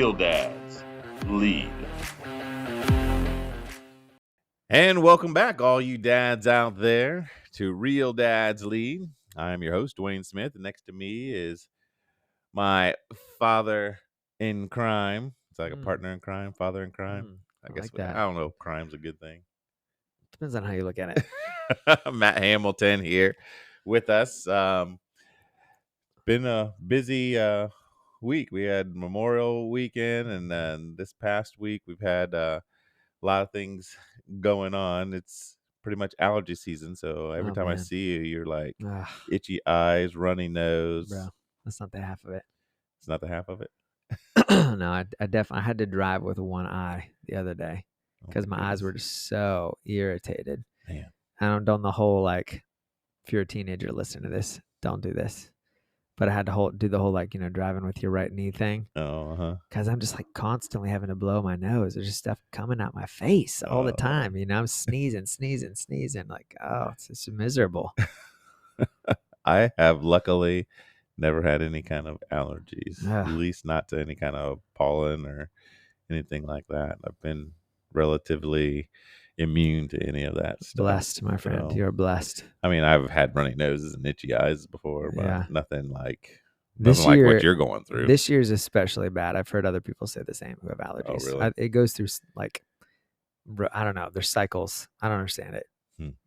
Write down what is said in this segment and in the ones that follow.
Real Dads Lead. And welcome back, all you dads out there, to Real Dads Lead. I am your host, Dwayne Smith, and next to me is my father in crime. It's like a partner in crime, father in crime. I guess like that. I don't know if crime's a good thing. Depends on how you look at it. Matt Hamilton here with us. Been a busy week. We had Memorial Weekend, and then this past week we've had a lot of things going on. It's pretty much allergy season, so every time I see you, you're like itchy eyes, runny nose. Bro, that's not the half of it. It's not the half of it. No, I definitely had to drive with one eye the other day because my eyes were just so irritated. Man, I don't done the whole like, if you're a teenager listening to this, don't do this. But I had to do the whole like, driving with your right knee thing. Because I'm just like constantly having to blow my nose. There's just stuff coming out my face all the time. I'm sneezing. Like, it's just miserable. I have luckily never had any kind of allergies, at least not to any kind of pollen or anything like that. I've been relatively immune to any of that stuff. Blessed, my friend. You're blessed. I mean, I've had runny noses and itchy eyes before, but nothing like what you're going through. This year's especially bad. I've heard other people say the same who have allergies. Oh, really? It goes through like, I don't know. There's cycles. I don't understand it.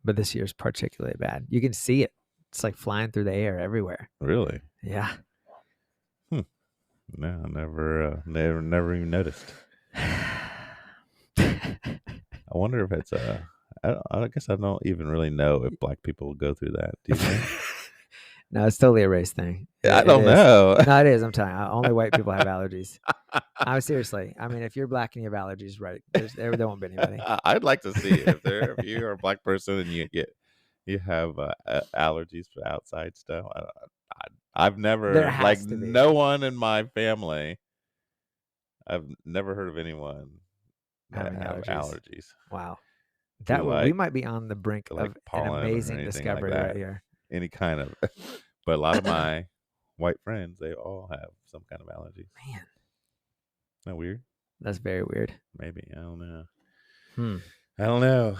But this year's particularly bad. You can see it. It's like flying through the air everywhere. Really? Yeah. No, never even noticed. I wonder if it's I guess I don't even really know if black people go through that. Do you think? No, it's totally a race thing. I don't know. No, it is. I'm telling you. Only white people have allergies. Seriously. I mean, if you're black and you have allergies, right? There won't be anybody. I'd like to see it. If you are a black person and you have allergies for outside stuff. I've never, like, no one in my family. I've never heard of anyone that have allergies. Wow. We might be on the brink of an amazing discovery like right here. Any kind of, but a lot of my white friends, they all have some kind of allergies. Man, isn't that weird? That's very weird. Maybe, I don't know. I don't know.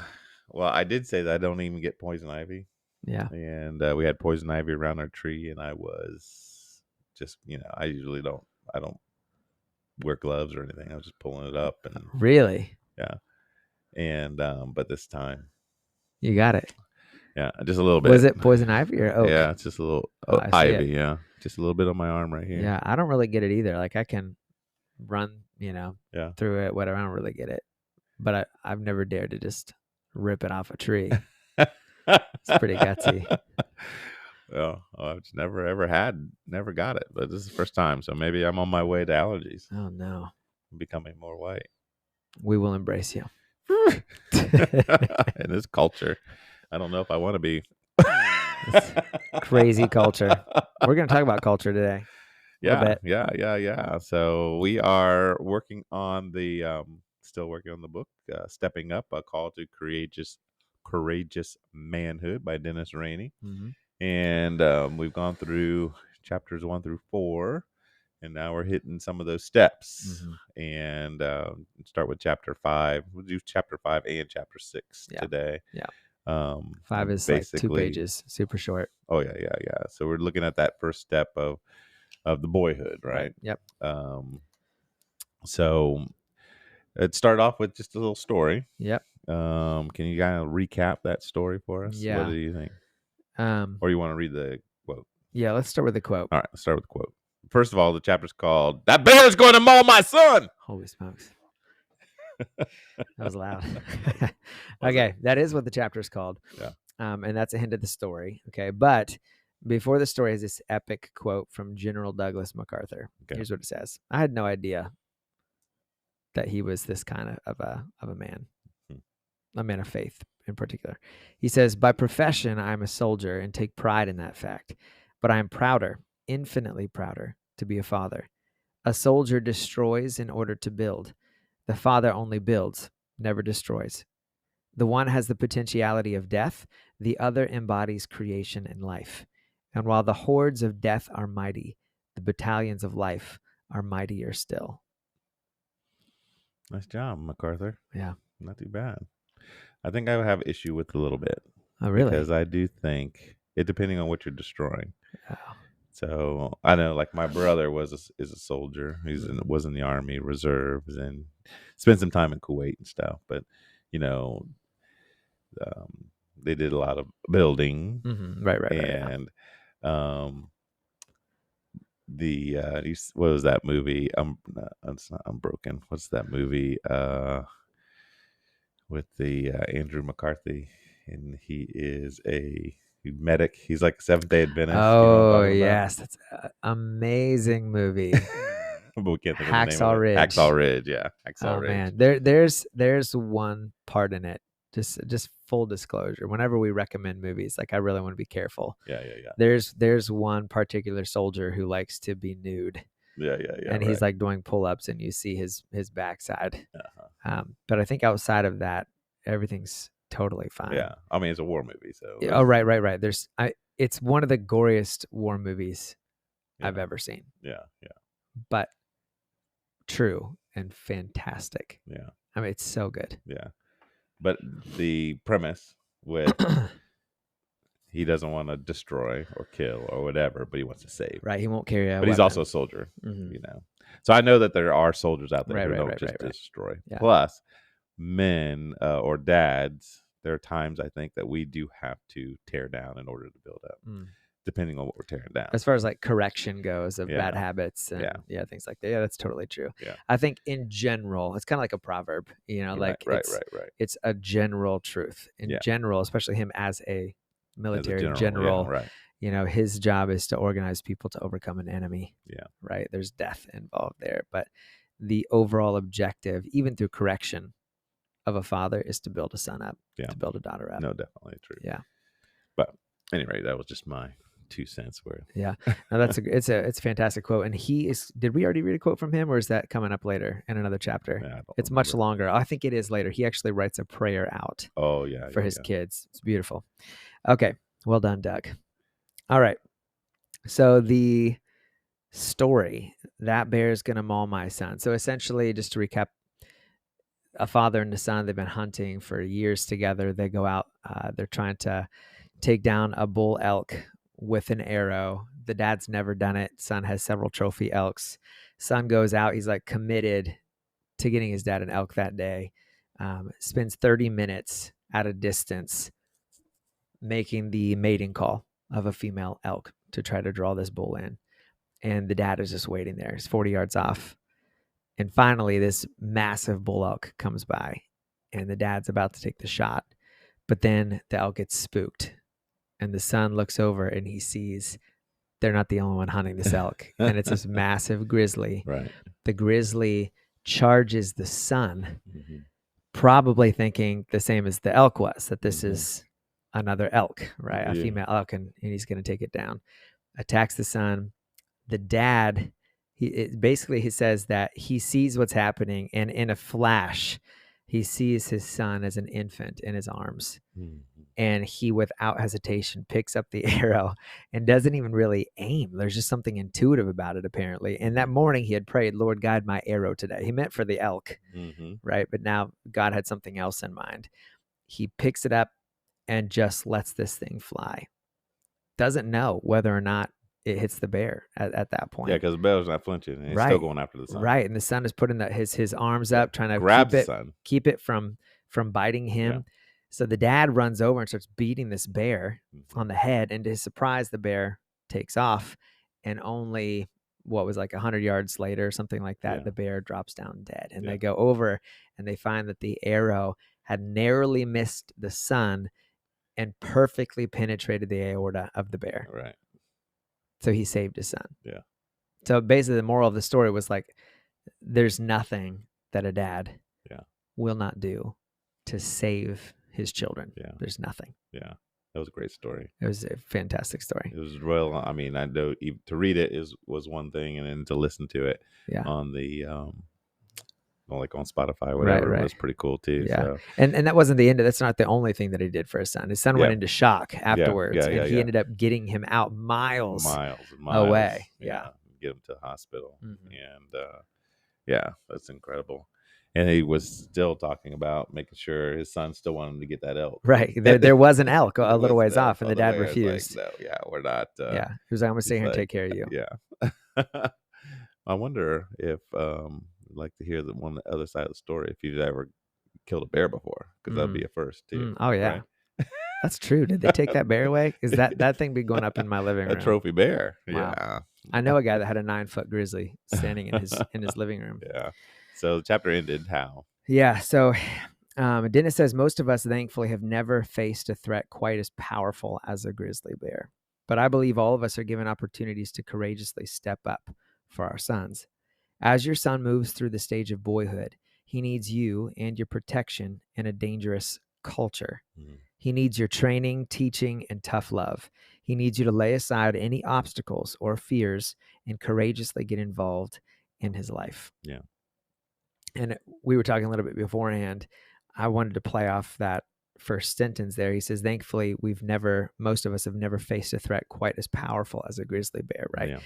Well, I did say that I don't even get poison ivy. Yeah, and we had poison ivy around our tree, and I was just, I usually don't wear gloves or anything. I was just pulling it up and really, yeah. And but this time, you got it. Yeah, just a little bit. Was it poison ivy or oak? Yeah, it's just a little ivy. Yeah, just a little bit on my arm right here. Yeah, I don't really get it either. Like I can run, through it, whatever. I don't really get it, but I've never dared to just rip it off a tree. It's pretty gutsy. Well, I've never got it, but this is the first time, so maybe I'm on my way to allergies. Oh no, I'm becoming more white. We will embrace you. In this culture, I don't know if I want to be. Crazy culture. We're going to talk about culture today. Yeah. So we are working on still working on the book, Stepping Up, A Call to Courageous Manhood by Dennis Rainey. And we've gone through chapters 1 through 4, and now we're hitting some of those steps. And start with chapter 5. We'll do chapter 5 and chapter 6 today. Yeah. 5 is like 2 pages, super short. Oh yeah. So we're looking at that first step of the boyhood, right? Yep. So it started off with just a little story. Yep. Can you kind of recap that story for us? Yeah. What do you think? Or you want to read the quote? Yeah, let's start with the quote. All right, let's start with the quote. First of all, the chapter's called "That Bear's Going to Maul My Son." Holy smokes. That was loud. Okay, that is what the chapter is called. Yeah. And that's a hint of the story. Okay, but before the story is this epic quote from General Douglas MacArthur. Okay. Here's what it says. I had no idea that he was this kind of a man, a man of faith in particular. He says, "By profession, I am a soldier and take pride in that fact, but I am prouder, infinitely prouder, to be a father. A soldier destroys in order to build. The father only builds, never destroys. The one has the potentiality of death, the other embodies creation and life. And while the hordes of death are mighty, the battalions of life are mightier still." Nice job, MacArthur. Yeah. Not too bad. I think I would have issue with a little bit Oh, because really? I do think it depending on what you're destroying. Oh. So I know, like my brother is a soldier. Mhm. Was in the army reserves and spent some time in Kuwait and stuff. But you know, they did a lot of building Right, right, right. Yeah. and um, what was that movie? It's not Unbroken. What's that movie? With the Andrew McCarthy, and he is a medic. He's like a Seventh Day Adventist. You know what I'm Oh, talking about? yes. That's an amazing movie. But we can't think of the name of Hacksaw it. Ridge. Hacksaw Ridge, yeah, Hacksaw Oh Ridge. man, there's one part in it. Just full disclosure. Whenever we recommend movies, like I really want to be careful. Yeah, yeah, yeah, There's one particular soldier who likes to be nude, yeah, yeah, yeah. and Right. he's like doing pull-ups, and you see his backside. Uh-huh. But I think outside of that, everything's totally fine. Yeah, I mean it's a war movie, so Oh, right, right, right. It's one of the goriest war movies I've yeah, ever seen, yeah, yeah, but true and fantastic. yeah, I mean, it's so good. yeah. But the premise with he doesn't want to destroy or kill or whatever, but he wants to save. Right, he won't carry a But he's weapon. also a soldier, Mhm. you know. So I know that there are soldiers out there Right, who right, don't right, just right, right. destroy. Yeah. Plus, men or dads, there are times I think that we do have to tear down in order to build up, depending on what we're tearing down. As far as like correction goes of bad Yeah. habits and Yeah. things like that. Yeah, that's totally true. Yeah. I think in general, it's kind of like a proverb, like Right. it's a general truth. In Yeah. general, especially him as a military As a general, yeah, right. His job is to organize people to overcome an enemy. Yeah. Right? There's death involved there, but the overall objective, even through correction of a father, is to build a son up, to build a daughter up. No, definitely true. Yeah. But anyway, that was just my 2 cents worth. Yeah. No, it's a fantastic quote. And did we already read a quote from him, or is that coming up later in another chapter? Yeah, it's much longer. I think it is later. He actually writes a prayer out for his kids. It's beautiful. Okay. Well done, Doug. All right. So the story, that bear is going to maul my son. So essentially, just to recap, a father and a son, they've been hunting for years together. They go out, they're trying to take down a bull elk with an arrow. The dad's never done it. Son has several trophy elks. Son goes out. He's like committed to getting his dad an elk that day. Spends 30 minutes at a distance making the mating call of a female elk to try to draw this bull in. And the dad is just waiting there. He's 40 yards off. And finally, this massive bull elk comes by, and the dad's about to take the shot. But then the elk gets spooked, and the son looks over and he sees they're not the only one hunting this elk. And it's this massive grizzly. Right. The grizzly charges the son, probably thinking the same as the elk was, that this is another elk, right? A female elk, and he's going to take it down. Attacks the son. The dad, he says that he sees what's happening, and in a flash, he sees his son as an infant in his arms. And he, without hesitation, picks up the arrow and doesn't even really aim. There's just something intuitive about it, apparently. And that morning he had prayed, Lord, guide my arrow today. He meant for the elk, right? But now God had something else in mind. He picks it up and just lets this thing fly. Doesn't know whether or not it hits the bear at that point. Yeah, because the bear's not flinching, and he's still going after the son. Right, and the son is putting his arms up, trying to grab the son, keep it from biting him. Yeah. So the dad runs over and starts beating this bear on the head, and to his surprise, the bear takes off, and only what was like 100 yards later, something like that, the bear drops down dead. And they go over and they find that the arrow had narrowly missed the son and perfectly penetrated the aorta of the bear. Right. So he saved his son. Yeah. So basically the moral of the story was like, there's nothing that a dad will not do to save his children. Yeah. There's nothing. Yeah. That was a great story. It was a fantastic story. It was real. I mean, I know to read it was one thing, and then to listen to it on the like on Spotify or whatever, it was pretty cool too. Yeah. So. And that wasn't the end of, that's not the only thing that he did for his son. His son went into shock afterwards, and he ended up getting him out miles away. Yeah. Get him to the hospital. Mm-hmm. And yeah, that's incredible. And he was still talking about making sure his son still wanted him to get that elk. Right. There was an elk There a little was an ways elk off, and on the the dad way. I was like, refused. no, yeah, we're not. Yeah. He was like, I'm going to stay He's here and take like, care of you. yeah. I wonder if I'd like to hear the one the other side of the story. If you've ever killed a bear before, because that'd be a first too, Oh, yeah. right? That's true. Did they take that bear away? Is that thing be going up in my living A room? trophy bear? Wow. Yeah. I know a guy that had a 9-foot grizzly standing in his living room. Yeah. So the chapter ended how? Yeah. So Dennis says most of us thankfully have never faced a threat quite as powerful as a grizzly bear. But I believe all of us are given opportunities to courageously step up for our sons. As your son moves through the stage of boyhood, he needs you and your protection in a dangerous culture. Mm. He needs your training, teaching, and tough love. He needs you to lay aside any obstacles or fears and courageously get involved in his life. Yeah. And we were talking a little bit beforehand. I wanted to play off that first sentence there. He says, thankfully, most of us have never faced a threat quite as powerful as a grizzly bear, right? Yeah.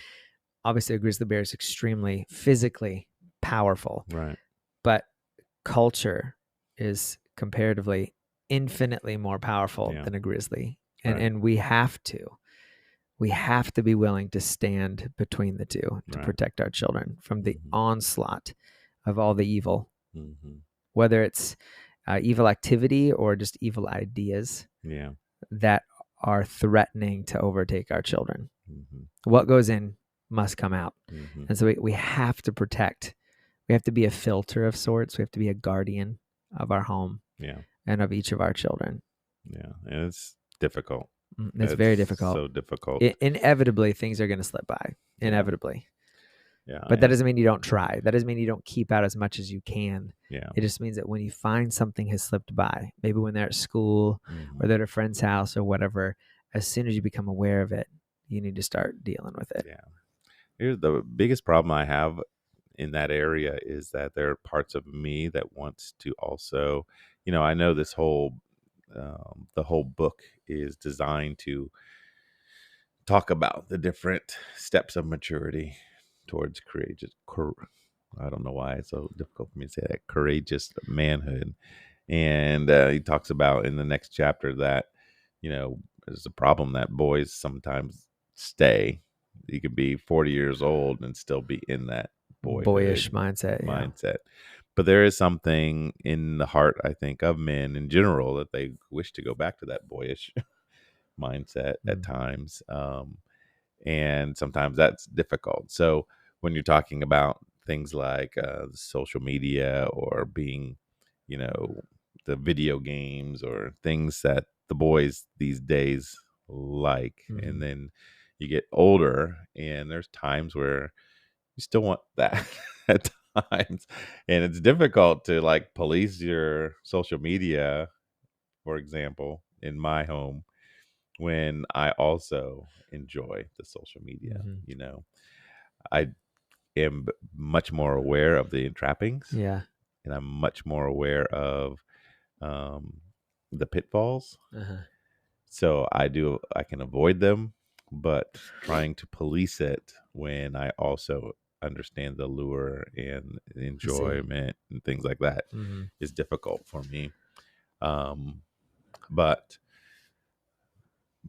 Obviously, a grizzly bear is extremely physically powerful, Right. but culture is comparatively infinitely more powerful Yeah. than a grizzly. Right. And we have to be willing to stand between the two to Right. protect our children from the onslaught of all the evil, whether it's evil activity or just evil ideas Yeah. that are threatening to overtake our children. What goes in must come out. And so we have to protect. We have to be a filter of sorts. We have to be a guardian of our home, Yeah. and of each of our children. Yeah. And it's difficult. It's very difficult. So difficult. Inevitably, things are going to slip by. Inevitably. Yeah. But that doesn't mean you don't try. That doesn't mean you don't keep out as much as you can. Yeah. It just means that when you find something has slipped by, maybe when they're at school or they're at a friend's house or whatever, as soon as you become aware of it, you need to start dealing with it. Yeah. Here's the biggest problem I have in that area is that there are parts of me that wants to also, I know this whole, the whole book is designed to talk about the different steps of maturity towards courageous. I don't know why it's so difficult for me to say that, courageous manhood. And he talks about in the next chapter that, there's a problem that boys sometimes stay. You could be 40 years old and still be in that boyish mindset. But there is something in the heart, I think, of men in general that they wish to go back to that boyish mindset at times. And sometimes that's difficult. So when you're talking about things like social media or being, the video games or things that the boys these days like, and then you get older and there's times where you still want that at times, and it's difficult to like police your social media, for example, in my home when I also enjoy the social media. I am much more aware of the trappings, and I'm much more aware of the pitfalls. So I can avoid them, but trying to police it when I also understand the lure and enjoyment and things like that is difficult for me. But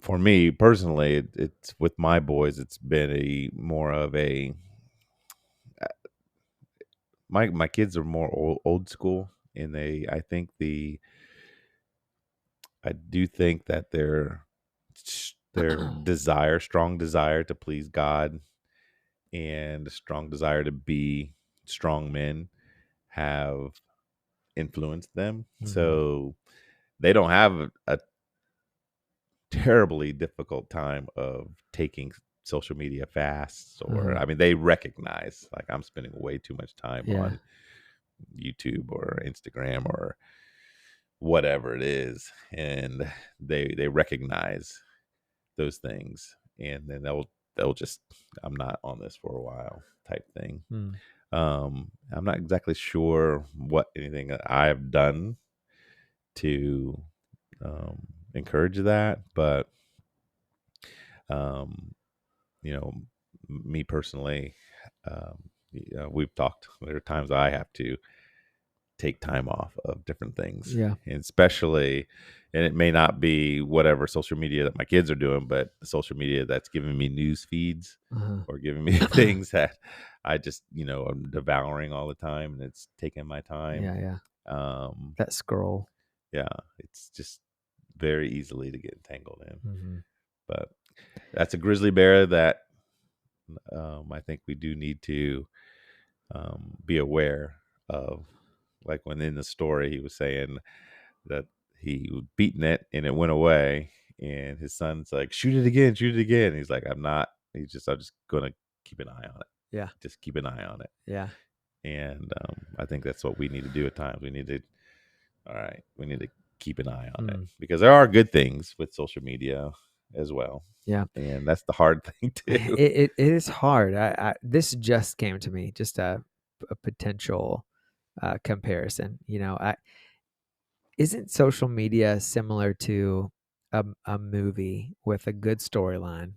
for me personally, it's with my boys, it's been a more of a, my kids are more old school, and I do think that their strong desire to please God and a strong desire to be strong men have influenced them. So they don't have a terribly difficult time of taking social media fasts, or I mean, they recognize like I'm spending way too much time on YouTube or Instagram or whatever it is, and they recognize those things, and then they'll just, I'm not on this for a while type thing. I'm not exactly sure what anything that I've done to encourage that, but you know, me personally, we've talked. There are times I have to take time off of different things, Yeah. and especially, and it may not be whatever social media that my kids are doing, but social media that's giving me news feeds Uh-huh. or giving me things that I just, I'm devouring all the time, and it's taking my time. Yeah, yeah. Um, That scroll. yeah, it's just very easily to get entangled in. Mhm. But that's a grizzly bear that I think we do need to be aware of. Like when in the story, he was saying that he was beating it and it went away, and his son's like, "Shoot it again, shoot it again." He's like, "I'm not." I'm just gonna keep an eye on it. Yeah. Just keep an eye on it. Yeah. And I think that's what we need to do at times. All right, we need to keep an eye on it, Mm. because there are good things with social media as well. Yeah. And that's the hard thing too. It is hard. This just came to me, just a potential comparison. Isn't social media similar to a movie with a good storyline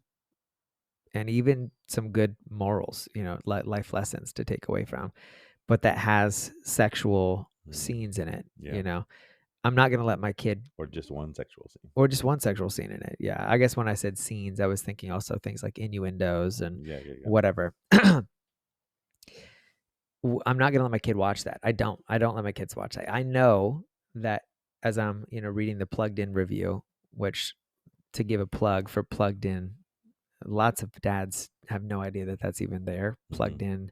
and even some good morals, life lessons to take away from, but that has sexual scenes in it, Yeah. I'm not going to let my kid, Or just one sexual scene. or just one sexual scene in it. Yeah. I guess when I said scenes, I was thinking also things like innuendos and Yeah, yeah, yeah. whatever. I'm not gonna let my kid watch that. I don't let my kids watch that. I know that as I'm, reading the Plugged In review, which, to give a plug for Plugged In, lots of dads have no idea that that's even there. Plugged In,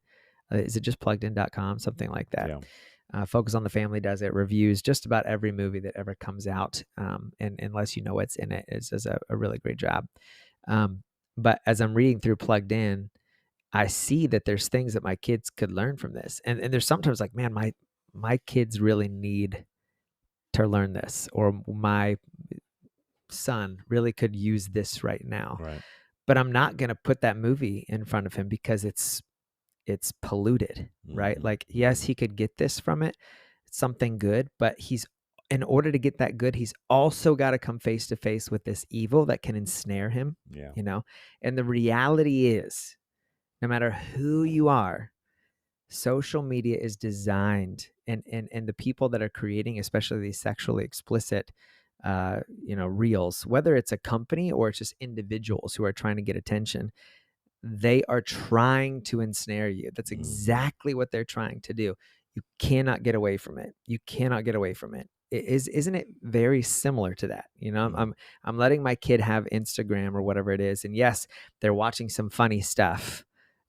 is it just pluggedin.com? Something like that. Yeah. Focus on the Family does it. Reviews just about every movie that ever comes out, and unless you know what's in it, it does a really great job. But as I'm reading through Plugged In, I see that there's things that my kids could learn from this. And there's sometimes like, man, my kids really need to learn this, or my son really could use this right now. Right. But I'm not going to put that movie in front of him because it's polluted, right? Like, yes, he could get this from it, something good, but in order to get that good, he's also got to come face to face with this evil that can ensnare him, Yeah. And the reality is, no matter who you are, social media is designed, and the people that are creating, especially these sexually explicit reels, whether it's a company or it's just individuals who are trying to get attention, they are trying to ensnare you. That's exactly what they're trying to do. You cannot get away from it. You cannot get away from it. Isn't it very similar to that? I'm letting my kid have Instagram or whatever it is, and yes, they're watching some funny stuff,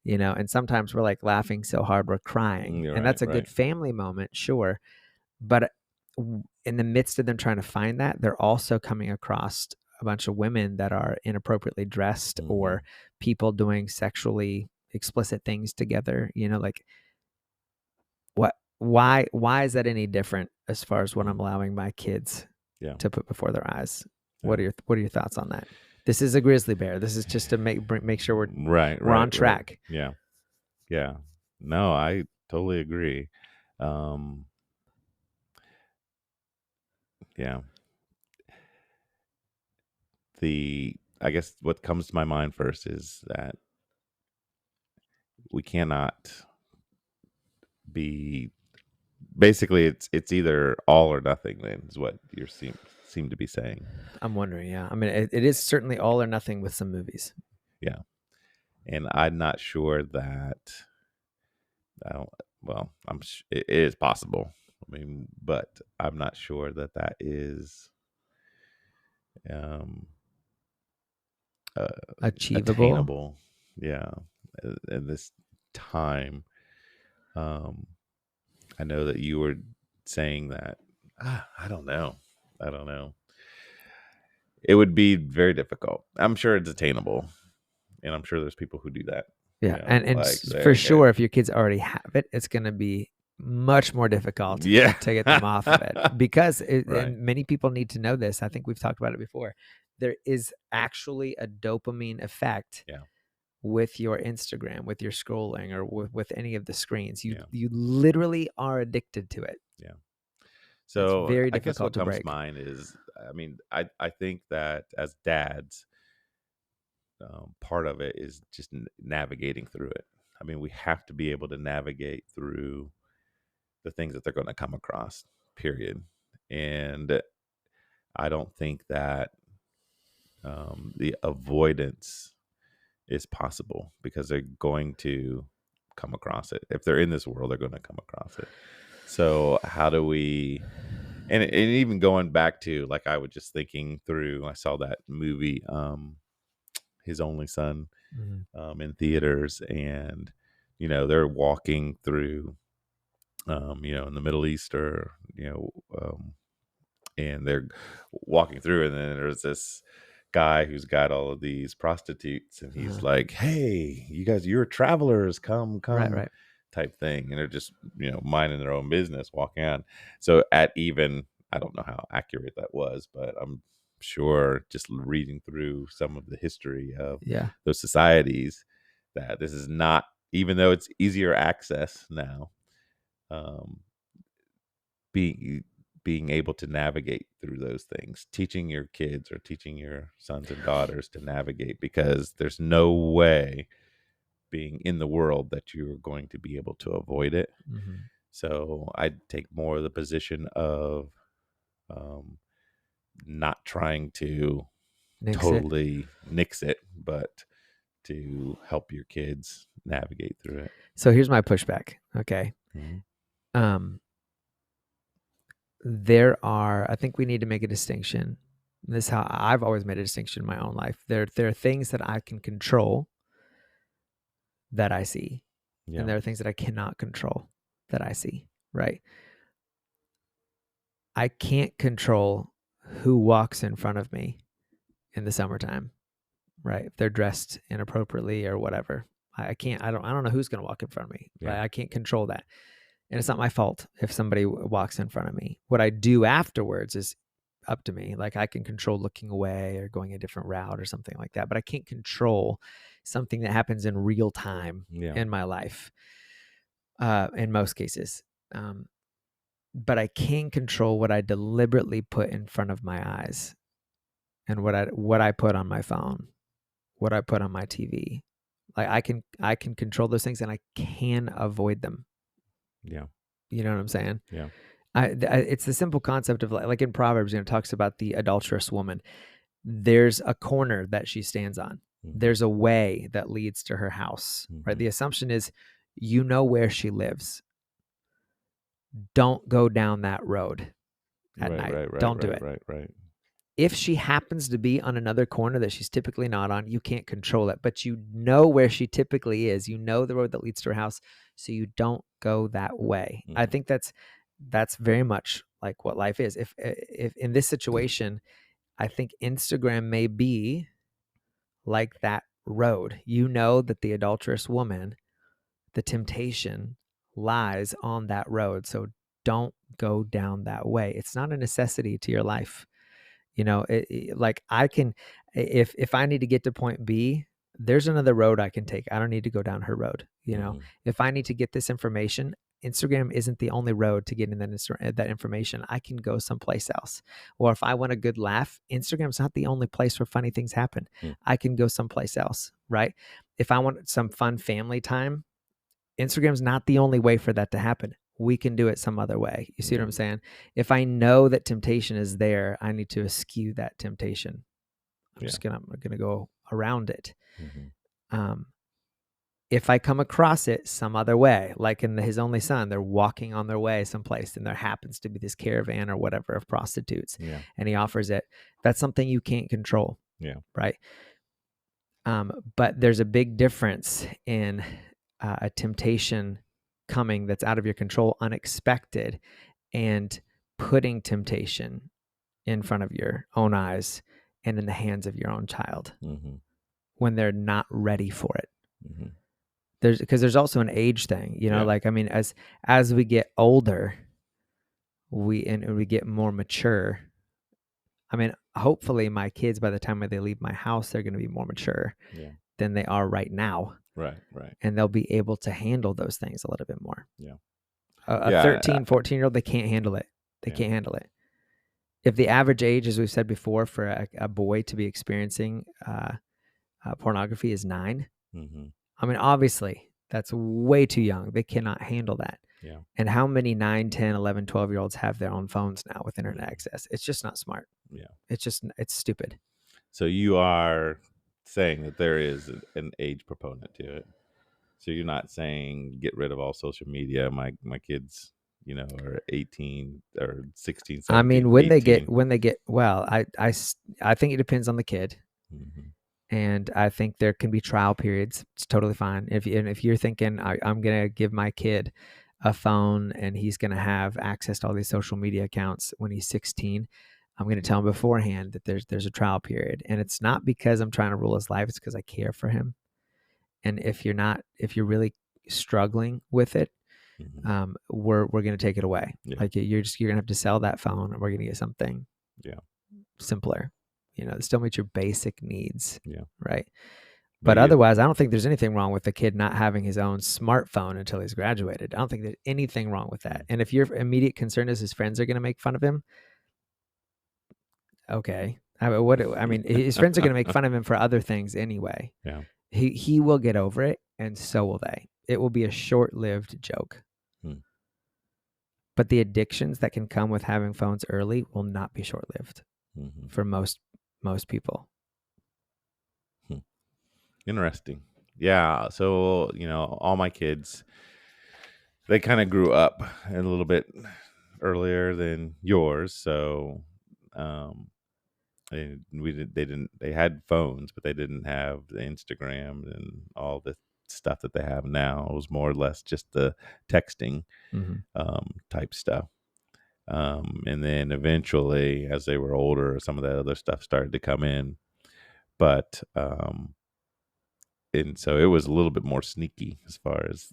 and sometimes we're like laughing so hard we're crying, and that's a good family moment, sure. But in the midst of them trying to find that, they're also coming across a bunch of women that are inappropriately dressed, or people doing sexually explicit things together. Like, why is that any different as far as what I'm allowing my kids to put before their eyes? What are your thoughts on that? This is a grizzly bear. This is just to make sure we're on track. Yeah. Yeah. No, I totally agree. Yeah. I guess what comes to my mind first is that we cannot be, basically it's either all or nothing, then, is what you seem to be saying. I'm wondering, yeah. I mean, it is certainly all or nothing with some movies. Yeah. And I'm not sure that it is possible. I mean, but I'm not sure that is Achievable. attainable. Yeah. In this time. I know that you were saying that, I don't know. It would be very difficult. I'm sure it's attainable, and I'm sure there's people who do that. Yeah, and for sure, if your kids already have it, it's going to be much more difficult to get them off of it, because and many people need to know this. I think we've talked about it before. There is actually a dopamine effect with your Instagram, with your scrolling, or with any of the screens. You literally are addicted to it. Yeah. So it's very I guess what difficult to comes break. to mind is, I mean, I think that as dads, part of it is just navigating through it. I mean, we have to be able to navigate through the things that they're going to come across, period. And I don't think that the avoidance is possible, because they're going to come across it. If they're in this world, they're going to come across it. So how do we, and even going back to, like, I was just thinking through, I saw that movie, His Only Son, in theaters, and, they're walking through, in the Middle East, or, and they're walking through, and then there's this guy who's got all of these prostitutes, and he's like, "Hey, you guys, you're travelers, come Right. type thing." And they're just, minding their own business, walking on. So at even, I don't know how accurate that was, but I'm sure, just reading through some of the history of Yeah. those societies, that this is not, even though it's easier access now, um, being able to navigate through those things, teaching your kids or teaching your sons and daughters to navigate, because there's no way, being in the world, that you're going to be able to avoid it. So I'd take more of the position of, not trying to totally nix it, but to help your kids navigate through it. So here's my pushback. Okay. I think we need to make a distinction. This is how I've always made a distinction in my own life. There are things that I can control that I see, and there are things that I cannot control that I see, right? I can't control who walks in front of me in the summertime, right? If they're dressed inappropriately or whatever. I can't, I don't know who's going to walk in front of me. Right? I can't control that. And it's not my fault if somebody walks in front of me. What I do afterwards is up to me. Like, I can control looking away or going a different route or something like that, but I can't control something that happens in real time in my life, in most cases. But I can control what I deliberately put in front of my eyes, and what I put on my phone, what I put on my TV. Like, I can control those things, and I can avoid them. Yeah. You know what I'm saying? Yeah. It's the simple concept of, like in Proverbs, it talks about the adulterous woman. There's a corner that she stands on. There's a way that leads to her house, right? The assumption is, where she lives. Don't go down that road at night. Don't do it. Right. If she happens to be on another corner that she's typically not on, you can't control it, but you know where she typically is. You know the road that leads to her house, so you don't go that way. I think that's very much like what life is. If in this situation, I think Instagram may be like that road. You know that the adulterous woman, the temptation, lies on that road, so don't go down that way. It's not a necessity to your life. Like, I can, if I need to get to point B, there's another road I can take. I don't need to go down her road. If I need to get this information, Instagram isn't the only road to getting that information. I can go someplace else. Or if I want a good laugh, Instagram's not the only place where funny things happen. I can go someplace else, right? If I want some fun family time, Instagram's not the only way for that to happen. We can do it some other way. You see what I'm saying? If I know that temptation is there, I need to eschew that temptation. I'm gonna go around it. If I come across it some other way, like in His Only Son, they're walking on their way someplace, and there happens to be this caravan or whatever of prostitutes, and he offers it. That's something you can't control. Right. But there's a big difference in a temptation coming that's out of your control, unexpected, and putting temptation in front of your own eyes and in the hands of your own child when they're not ready for it. Because there's also an age thing, like, I mean, as we get older, we get more mature. I mean, hopefully my kids, by the time they leave my house, they're going to be more mature than they are right now. Right. And they'll be able to handle those things a little bit more. A 13, 14-year-old, they can't handle it. They can't handle it. If the average age, as we've said before, for a boy to be experiencing pornography is 9, I mean, obviously, that's way too young. They cannot handle that. Yeah. And how many 9, 10, 11, 12-year-olds have their own phones now with internet access? It's just not smart. Yeah. It's stupid. So you are saying that there is an age proponent to it. So you're not saying get rid of all social media. My kids, are 18 or 16, I 17, mean, when they 18. get well, I think it depends on the kid. Mhm. And I think there can be trial periods. It's totally fine. If you're thinking I'm gonna give my kid a phone and he's gonna have access to all these social media accounts when he's 16, I'm gonna tell him beforehand that there's a trial period, and it's not because I'm trying to rule his life. It's because I care for him. And if you're really struggling with it, Mhm. we're gonna take it away. Yeah. Like you're gonna have to sell that phone, and we're gonna get something Yeah. simpler. That still meets your basic needs, Yeah. right? But But otherwise, I don't think there's anything wrong with the kid not having his own smartphone until he's graduated. I don't think there's anything wrong with that. And if your immediate concern is his friends are going to make fun of him, okay. I mean, his friends are going to make fun of him for other things anyway. Yeah. He will get over it, and so will they. It will be a short-lived joke. Hmm. But the addictions that can come with having phones early will not be short-lived Mm-hmm. for most people. Interesting. Yeah. So, all my kids, they kind of grew up a little bit earlier than yours. So, they had phones, but they didn't have the Instagram and all the stuff that they have now. It was more or less just the texting type stuff. And then eventually, as they were older, some of that other stuff started to come in. But and so it was a little bit more sneaky as far as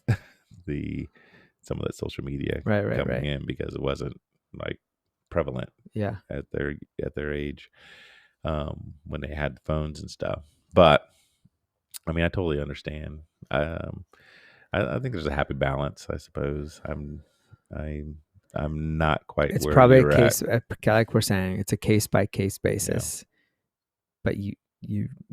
the some of that social media coming in, because it wasn't like prevalent at their age when they had phones and stuff. But I mean, I totally understand. I think there's a happy balance, I suppose. I'm not quite It's where probably a you're case, at. like we're saying, it's a case by case basis. But you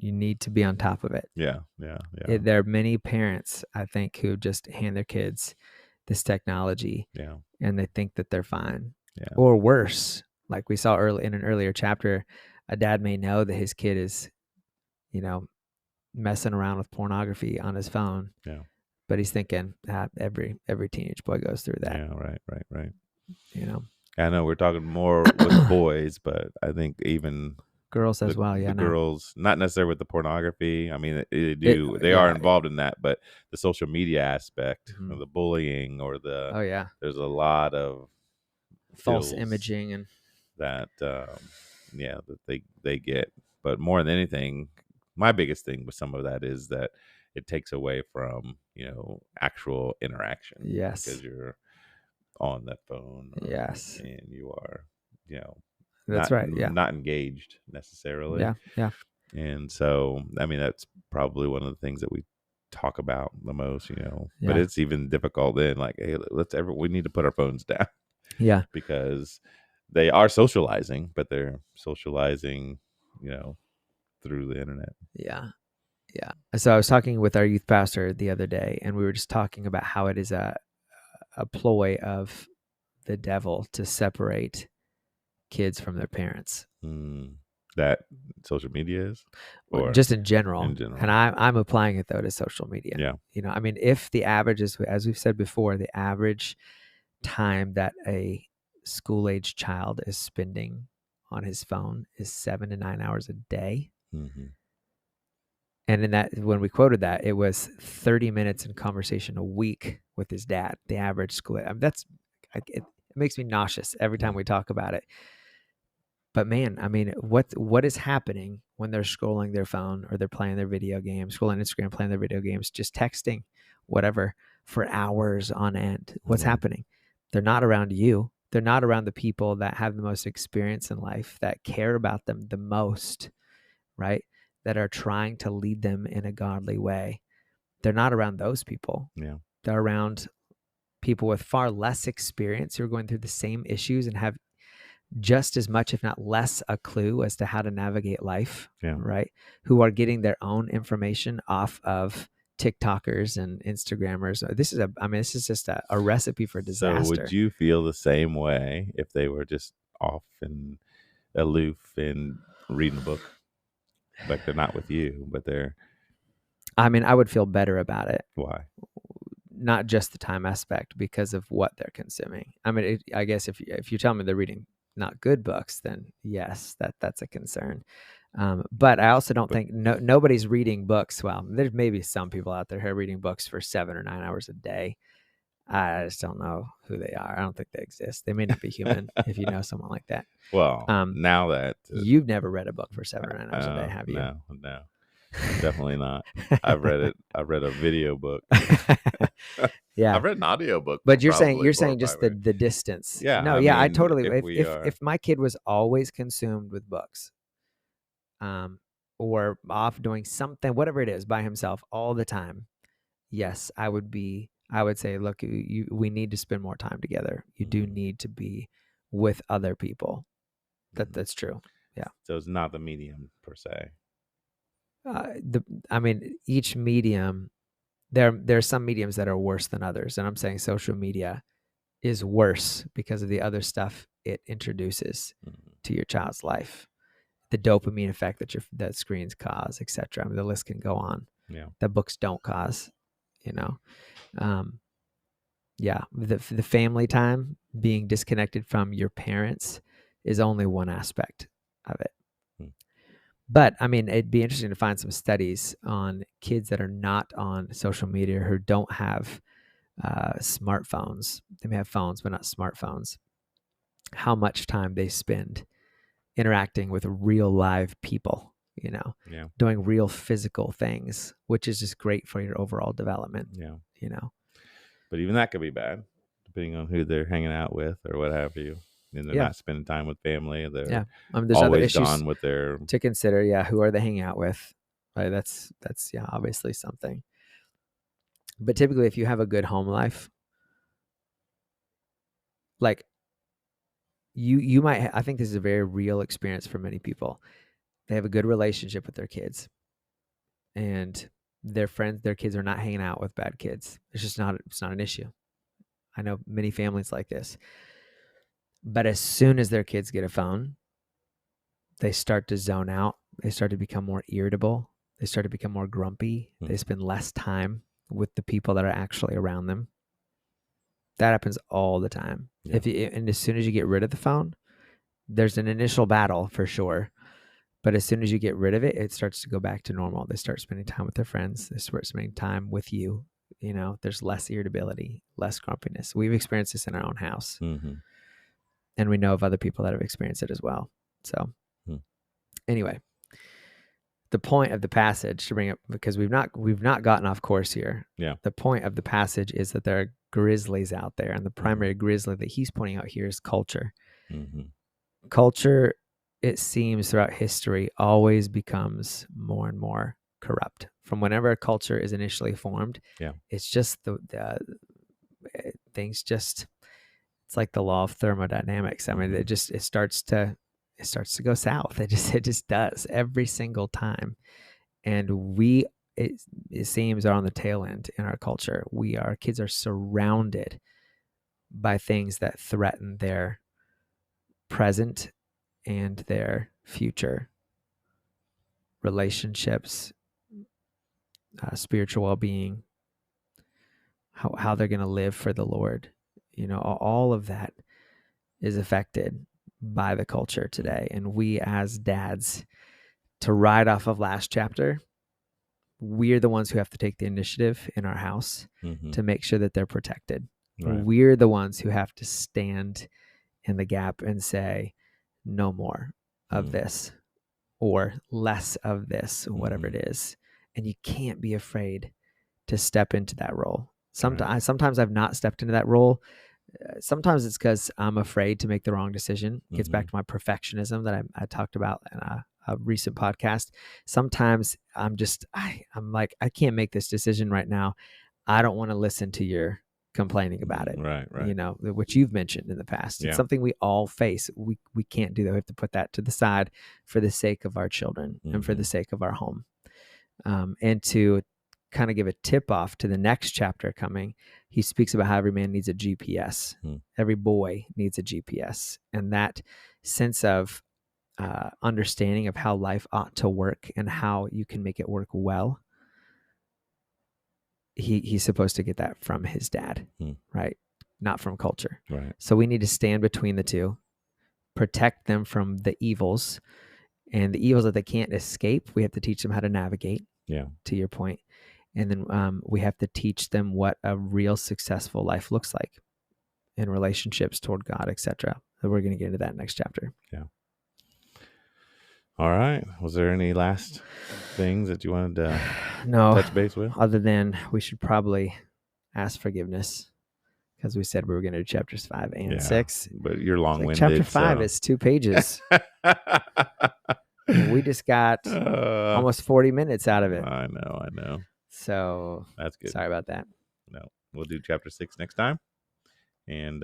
need to be on top of it. Yeah. There are many parents, I think, who just hand their kids this technology, and they think that they're fine, or worse. Like we saw in an earlier chapter, a dad may know that his kid is, messing around with pornography on his phone. Yeah. But he's thinking every teenage boy goes through that. Yeah. Right. I know we're talking more with boys, but I think even girls as well. Yeah. The girls, not necessarily with the pornography. I mean, they are involved in that, but the social media aspect of the bullying or there's a lot of false imaging and that, that they get. But more than anything, my biggest thing with some of that is that it takes away from, actual interaction. Yes. Because you're on that phone. Yes. And you are, that's right. Yeah. Not engaged necessarily. Yeah. And so, I mean, that's probably one of the things that we talk about the most, but it's even difficult then. Like, hey, we need to put our phones down. Yeah. Because they are socializing, but they're socializing, through the internet. Yeah. So I was talking with our youth pastor the other day, and we were just talking about how it is a ploy of the devil to separate kids from their parents. That social media is, or just in general. And I'm applying it though to social media. Yeah. I mean, if the average is, as we've said before, the average time that a school age child is spending on his phone is 7 to 9 hours a day. And in that, when we quoted that, it was 30 minutes in conversation a week with his dad, the average school. It makes me nauseous every time we talk about it. But man, I mean, what is happening when they're scrolling their phone or they're playing their video games, scrolling Instagram, playing their video games, just texting, whatever, for hours on end? What's happening? They're not around you. They're not around the people that have the most experience in life, that care about them the most, right? That are trying to lead them in a godly way. They're not around those people. Yeah. They're around people with far less experience who are going through the same issues and have just as much, if not less, a clue as to how to navigate life, right? Who are getting their own information off of TikTokers and Instagrammers. This is just a recipe for disaster. So would you feel the same way if they were just off and aloof and reading a book? Like they're not with you, but they're... I mean, I would feel better about it. Why? Not just the time aspect, because of what they're consuming. I mean, I guess if you tell me they're reading not good books, then yes, that's a concern. But I also don't think nobody's reading books. Well, there's maybe some people out there who are reading books for 7 or 9 hours a day. I just don't know who they are. I don't think they exist. They may not be human if you know someone like that. Well, now that... You've never read a book for 7 or 9 hours a day, have you? No, definitely not. I've read it. I've read a video book. Yeah, I've read an audio book. But you're saying just the distance. Yeah. No, I totally. If my kid was always consumed with books, or off doing something, whatever it is, by himself all the time, yes, I would say, look, we need to spend more time together. You do need to be with other people. That's true. Yeah. So it's not the medium per se. Each medium, there are some mediums that are worse than others, and I'm saying social media is worse because of the other stuff it introduces to your child's life, the dopamine effect that screens cause, etc. I mean, the list can go on. Yeah. That books don't cause. The family time, being disconnected from your parents, is only one aspect of it. But I mean, it'd be interesting to find some studies on kids that are not on social media, who don't have smartphones. They may have phones, but not smartphones. How much time they spend interacting with real live people, doing real physical things, which is just great for your overall development. Yeah. But even that could be bad, depending on who they're hanging out with or what have you. And they're not spending time with family. They're there's always other issues gone with their... to consider. Yeah, who are they hanging out with? Right, that's obviously something. But typically, if you have a good home life, like you might, I think this is a very real experience for many people. They have a good relationship with their kids, and their kids are not hanging out with bad kids. It's not an issue. I know many families like this. But as soon as their kids get a phone, they start to zone out. They start to become more irritable. They start to become more grumpy. They spend less time with the people that are actually around them. That happens all the time. Yeah. And as soon as you get rid of the phone, there's an initial battle for sure. But as soon as you get rid of it, it starts to go back to normal. They start spending time with their friends. They start spending time with you. There's less irritability, less grumpiness. We've experienced this in our own house. And we know of other people that have experienced it as well. So anyway, the point of the passage to bring up, because we've not gotten off course here. Yeah. The point of the passage is that there are grizzlies out there, and the primary grizzly that he's pointing out here is culture. Culture, it seems throughout history, always becomes more and more corrupt. From whenever a culture is initially formed, it's just the things just... It's like the law of thermodynamics. I mean, it starts to go south. It just does every single time. And it seems, are on the tail end in our culture. Our kids are surrounded by things that threaten their present and their future. Relationships, spiritual well-being, how they're going to live for the Lord. All of that is affected by the culture today. And we as dads, to ride off of last chapter, we're the ones who have to take the initiative in our house to make sure that they're protected. Right. We're the ones who have to stand in the gap and say, no more of this, or less of this, whatever it is. And you can't be afraid to step into that role. Sometimes I've not stepped into that role. Sometimes it's because I'm afraid to make the wrong decision. It gets back to my perfectionism that I talked about in a recent podcast. Sometimes I'm like, I can't make this decision right now. I don't want to listen to your complaining about it. Right. Which you've mentioned in the past. It's something we all face. We can't do that. We have to put that to the side for the sake of our children and for the sake of our home. And to kind of give a tip off to the next chapter coming, he speaks about how every man needs a GPS. Every boy needs a GPS. And that sense of understanding of how life ought to work and how you can make it work well, he's supposed to get that from his dad, right? Not from culture. Right. So we need to stand between the two, protect them from the evils, and the evils that they can't escape. We have to teach them how to navigate. Yeah. To your point. And then we have to teach them what a real successful life looks like in relationships toward God, etc. So we're going to get into that next chapter. Yeah. All right. Was there any last things that you wanted to touch base with? Other than we should probably ask forgiveness, because we said we were going to do chapters 5 and 6. But you're long-winded. Chapter 5 is 2 pages. We just got almost 40 minutes out of it. I know. So that's good. Sorry about that. No, we'll do chapter 6 next time. And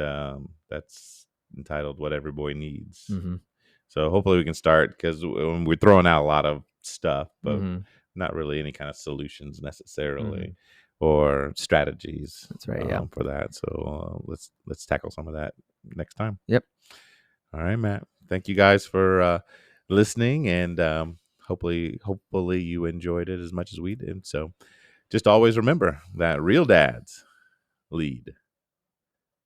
that's entitled What Every Boy Needs. Mm-hmm. So hopefully we can start, because we're throwing out a lot of stuff, but not really any kind of solutions necessarily or strategies. That's right. For that. So let's tackle some of that next time. Yep. All right, Matt. Thank you guys for listening, and hopefully you enjoyed it as much as we did. So just always remember that real dads lead.